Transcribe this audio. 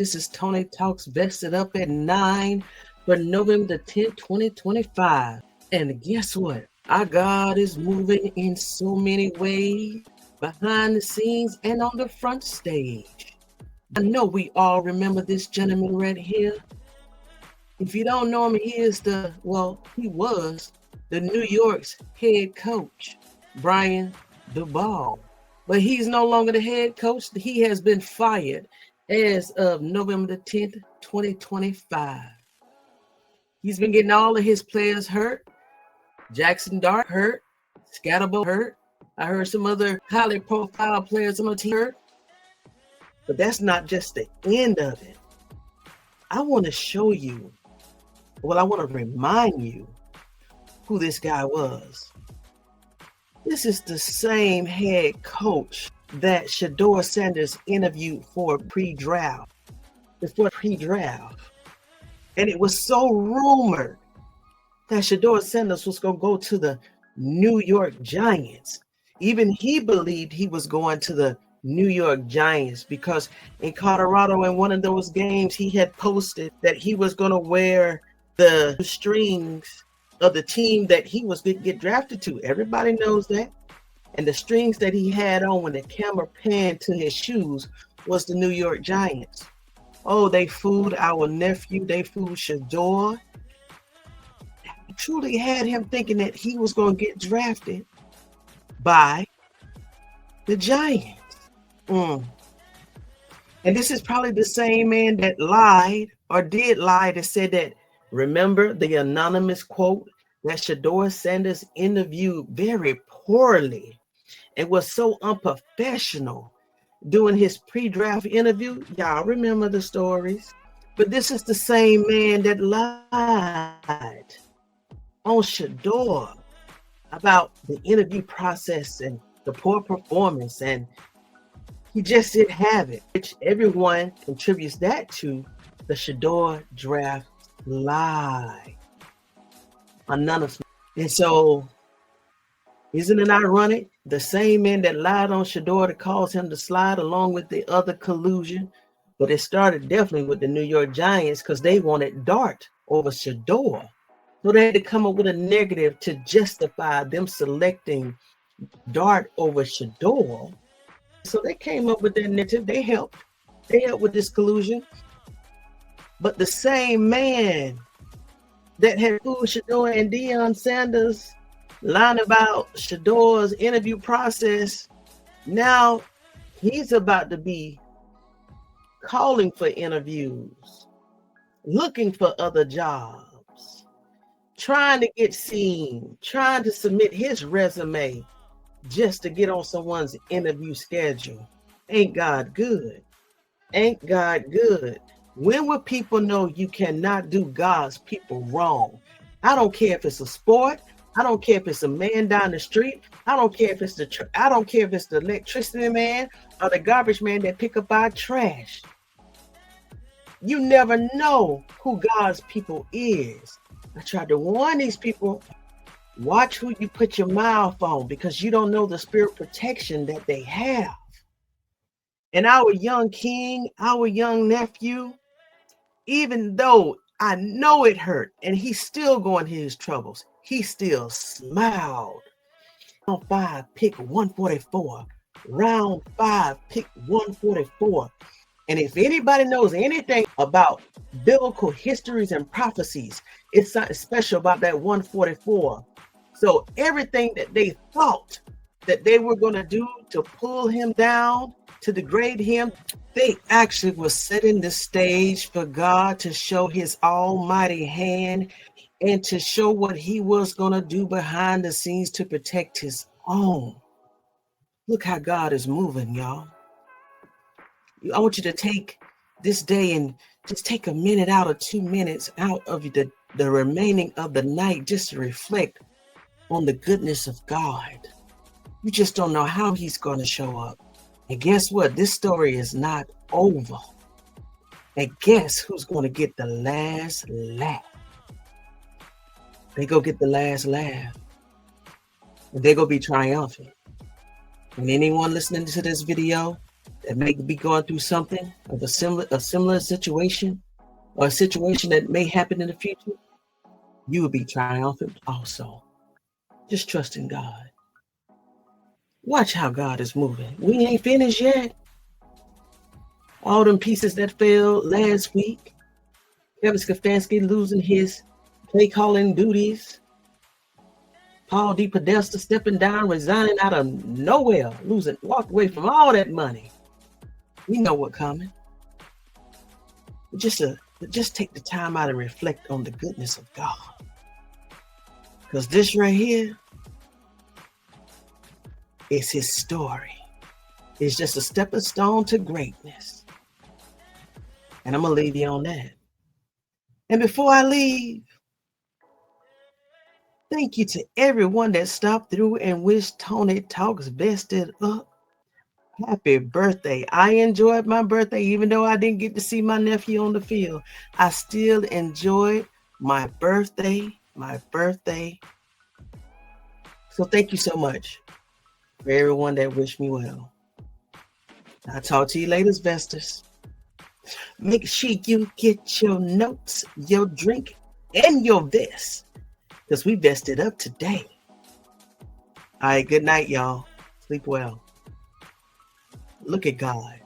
This is Tony Talks Vested Up at 9 for November the 10th, 2025. And guess what? Our God is moving in so many ways, behind the scenes and on the front stage. I know we all remember this gentleman right here. If you don't know him, he was the New York's head coach, Brian DeBall. But he's no longer the head coach. He has been fired as of November the 10th, 2025. He's been getting all of his players hurt. Jackson Dart hurt. Scatterbo hurt. I heard some other highly profile players on the team hurt. But that's not just the end of it. I want to show you, I want to remind you who this guy was. This is the same head coach that Shedeur Sanders interviewed before pre-draft. And it was so rumored that Shedeur Sanders was going to go to the New York Giants. Even he believed he was going to the New York Giants because in Colorado, in one of those games, he had posted that he was going to wear the strings of the team that he was going to get drafted to. Everybody knows that. And the strings that he had on when the camera panned to his shoes was the New York Giants. Oh, they fooled our nephew. They fooled Shedeur. Truly had him thinking that he was going to get drafted by the Giants. And this is probably the same man that lied or did lie that said that, remember the anonymous quote that Shedeur Sanders interviewed very poorly and was so unprofessional doing his pre-draft interview. Y'all remember the stories. But this is the same man that lied on Shedeur about the interview process and the poor performance, and he just didn't have it, which everyone contributes that to the Shedeur draft lie. Anonymous. And so, isn't it ironic? The same man that lied on Shedeur that caused him to slide along with the other collusion, but it started definitely with the New York Giants because they wanted Dart over Shedeur. So they had to come up with a negative to justify them selecting Dart over Shedeur. So they came up with their narrative. They helped with this collusion. But the same man that had fooled Shedeur and Deionsanders lying about Shedeur's interview process, now he's about to be calling for interviews, looking for other jobs, trying to get seen, trying to submit his resume just to get on someone's interview schedule. Ain't God good? Ain't God good? When will people know you cannot do God's people wrong? I don't care if it's a sport. I don't care if it's a man down the street. I don't care if it's the electricity man or the garbage man that pick up our trash. You never know who God's people is. I tried to warn these people, watch who you put your mouth on because you don't know the spirit protection that they have. And our young king, our young nephew, even though I know it hurt and he's still going through his troubles, he still smiled. Round 5, pick 144. Round 5, pick 144. And if anybody knows anything about biblical histories and prophecies, it's something special about that 144. So everything that they thought that they were going to do to pull him down, to degrade him, they actually were setting the stage for God to show his almighty hand and to show what he was going to do behind the scenes to protect his own. Look how God is moving, y'all. I want you to take this day and just take a minute out or 2 minutes out of the remaining of the night just to reflect on the goodness of God. You just don't know how he's going to show up. And guess what? This story is not over. And guess who's going to get the last laugh? They go get the last laugh. And they're going to be triumphant. And anyone listening to this video, that may be going through something of a similar situation, or a situation that may happen in the future, you will be triumphant also. Just trust in God. Watch how God is moving. We ain't finished yet. All them pieces that fell last week, Kevin Stefanski losing his play calling duties, Paul D. Podesta stepping down, resigning out of nowhere, walked away from all that money. We know what's coming. Just take the time out and reflect on the goodness of God. Because this right here is his story. It's just a stepping stone to greatness. And I'm going to leave you on that. And before I leave, thank you to everyone that stopped through and wished Tony Talks Vested Up happy birthday. I enjoyed my birthday, even though I didn't get to see my nephew on the field. I still enjoyed my birthday. So thank you so much for everyone that wished me well. I'll talk to you later, Vesters. Make sure you get your notes, your drink, and your vest, because we vested up today. All right, good night, y'all. Sleep well. Look at God.